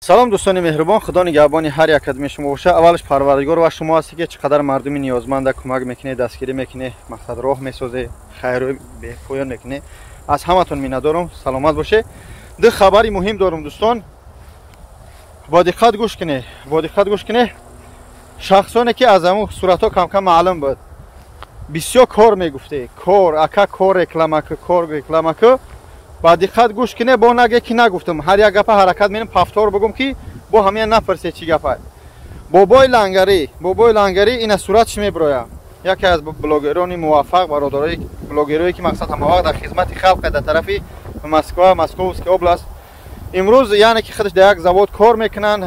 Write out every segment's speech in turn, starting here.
салом дӯстони меҳрубон, худо нигаҳбони ҳар як адами шумо бошад. аввалаш парвардигор ва шумо ҳастед ки чӣ қадар мардуми ниёзманда кӯмак мекунед, дастгирӣ мекунед, мақсад роҳ месозед, хайрҳои бепоён мекунед. аз ҳаматон миннатдорам. саломат бошед. ду хабари муҳим дорам дӯстон. бо диққат гӯш кунед. шахсоне ки аз ҳамун суратҳо камкам маълум буд, бисёр кор мегуфтед, кор ака кор рекламаку. ба диққат гӯш кунед. бо наге ки нагуфтам, ҳар як гапа ҳаракат менам пафтор бугум ки бо ҳамия напарсед чӣ гапа. бобои лангари ина суратш мебирояд. яке аз блогерони муваффақ бародарои блогерое ки мақсад ҳамавақт дар хизмати халқе дар тарафи Москва, Московская област. имрӯз яъне ки худаш дар як завод кор мекунанд,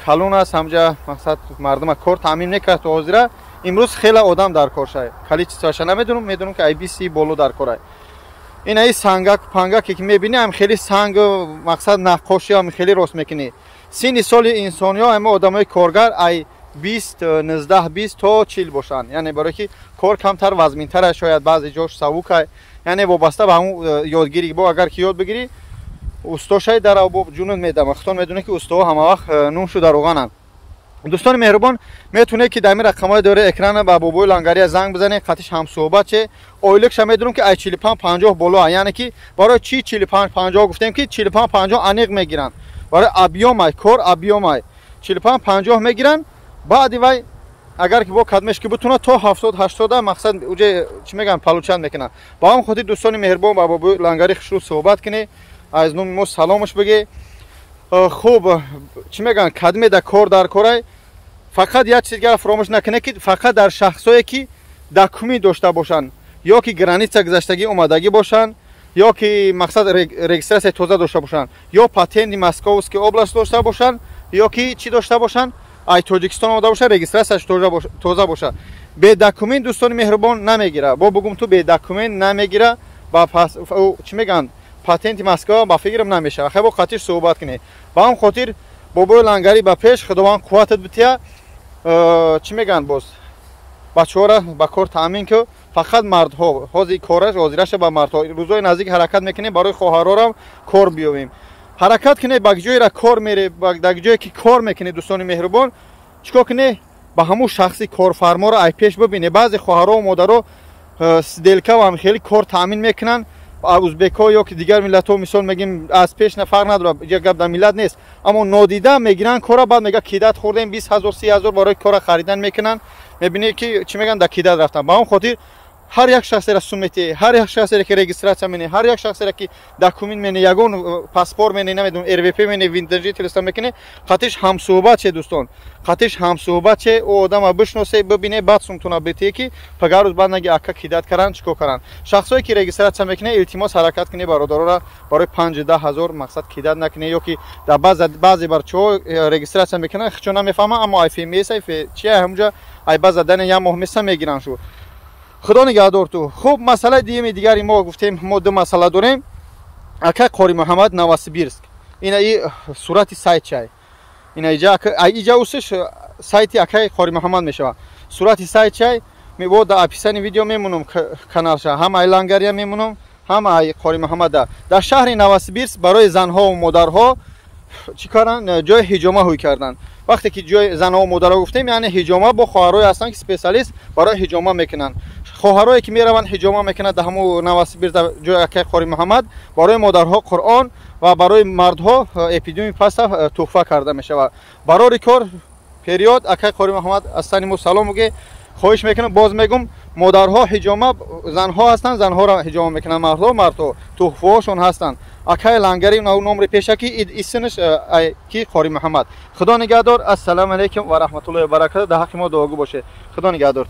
калон аст, ҳамҷа мақсад мардума кор таъмин мекард. то ҳозира имрӯз хеле одам дар кор шад. количестваша намедонам, медонам ки IBC боло дар кор аст. ин ай сангак пангаке ки мебинӣ, ам хеле санг мақсад наққошӣ ам хеле рост мекунӣ. синни соли инсониҳо ама одамои коргар ай 19-20 то 40 бошанд. яъне барое ки кор камтар вазминтар шояд баъзе ҷош савука, яъне вобаста ба ҳамун ёдгирӣ. бо агар ки ёд бигирӣ устошаи дар або ҷунуд медам. худтон медонед ки устоҳо ҳамавақт нумшу дар оғананд. дӯстони меҳрубон, метавонед ки дар ин рақамҳои дори экрана ба бобои лангария занг бизанед. қатиш ҳамсӯҳбат че оилакша медонам ки ай 45-50 боло, яъне ки барои чӣ 45-50 гуфтем ки 45-50 аниқ мегиранд. барои абъёмай кор абъёмай 45-50 мегиранд. баъди вай агар ки бо кадмеш ки бутуна то 70-80 мақсад уҷе чӣ мегӯям палучанд мекунад. ба ҳамон хотир дӯстони меҳрубон ба бобои лангари хушрӯ суҳбат кунед, аз номи мо саломаш бигӯед. хуб чӣ мегӯям кадме дар кор дар корай. фақат як чизгара фаромӯш накунед ки фақат дар шахсое ки документ дошта бошанд, ё ки граница гузаштагӣ омадагӣ бошанд, ё ки мақсад регистратсия тоза дошта бошанд, ё патенти Московская област дошта бошанд, ё ки чӣ дошта бошанд, ай Тоҷикистон омада бошад, регистратсияш тоза бошад. бе документ дӯстони меҳрубон намегира. бо бугум ту бе документ намегира. ба чӣ мегӯянд патенти Москва ба фикрам намешавад. хай бо қатиш суҳбат кунед. ба ҳам хотир бобои лангарӣ ба пеш, худованд қувватат бития. чӣ мегӯянд боз бачаҳора ба кор таъмин ку. фақат мардҳо ҳозир кораш ҳозираша ба мардҳо. рӯзои наздик ҳаракат мекунем барои хоҳарорам кор биёбем. ҳаракат кунед ба ҷоеро кор мере, дар ҷое ки кор мекунед дӯстони меҳрубон. чикор кунед ба ҳамун шахси корфарморо ай пеш бибинед. баъзе хоҳарҳо модаро сделка ва хеле кор таъмин мекунанд. узбекҳо ё ки дигар миллатҳо мисол мегим аз пеш фарқ надорад, як гап дар миллат нест, аммо нодида мегиранд кора. баъд мега кидат хӯрдем 20 000 30 000 барои кора харидан мекунанд. мебинед ки чӣ мегӯянд дар кидат рафтан. ба ҳамон хотир ҳар як шахсеро сумметӣ, ҳар як шахсеро ки регистратсия мене, ҳар як шахсеро ки документ мене, ягон паспорт мене, намедонам РВП мене, винтажи телефон мекуне, қатиш ҳамсӯҳбат че дӯстон. қатиш ҳамсӯҳбат че о одама бишносе бибине, баъд сумтуна битие ки пагарӯз баъд наги ака кидат каранд чикор каранд. шахсое ки регистратсия мекуне, илтимос ҳаракат кунед бародарора барои 5-10 ҳазор мақсад кидат накуне. ё ки дар баъзе барчаҳо регистратсия мекунанд хичо намефаҳманд, аммо IFMS чи ҳамҷа ай баъза дани як моҳ меса мегиранд шу. худо нигаҳдор ту. хуб, масъалаи дигими дигари мо гуфтем, мо ду масъала дорем. акай Қори Муҳаммад Новосибирск. ина и сурати сайт чай. ина иҷа усиш сайти акай Қори Муҳаммад мешавад. сурати сайт чай мебо дар описани видео мемунам каналша. ҳама ай лангария мемунам, ҳама ай Қори Муҳаммада. дар шаҳри Новосибирск барои занҳо ва модарҳо чӣ каранд? ҷои ҳиҷома ҳӯй карданд. вақте ки ҷои занҳо ва модарҳо гуфтем, яъне ҳиҷома бо хоҳарое ҳастанд ки специалист барои ҳиҷома мекунанд. хоҳарое ки мераванд ҳиҷома мекунанд дар ҳамун Новосибирск дар ҷои акай Қори Муҳаммад, барои модарҳо Қуръон ва барои мардҳо эпидеми паста туҳфа карда мешавад. барори кор период акай Қори Муҳаммад аз сани мо салом мегӯед. хоҳиш мекунам, боз мегум, модарҳо ҳиҷома, занҳо ҳастанд, занҳоро ҳиҷома мекунанд, мардҳо туҳфаҳошон ҳастанд. акай лангари номри пешаки исмиш ки Қори Муҳаммад. худо нигаҳдор. ассалому алайкум ва раҳматуллоҳи ва баракатуҳ. дар ҳаққи мо дуогӯ бошед. худо нигаҳдор.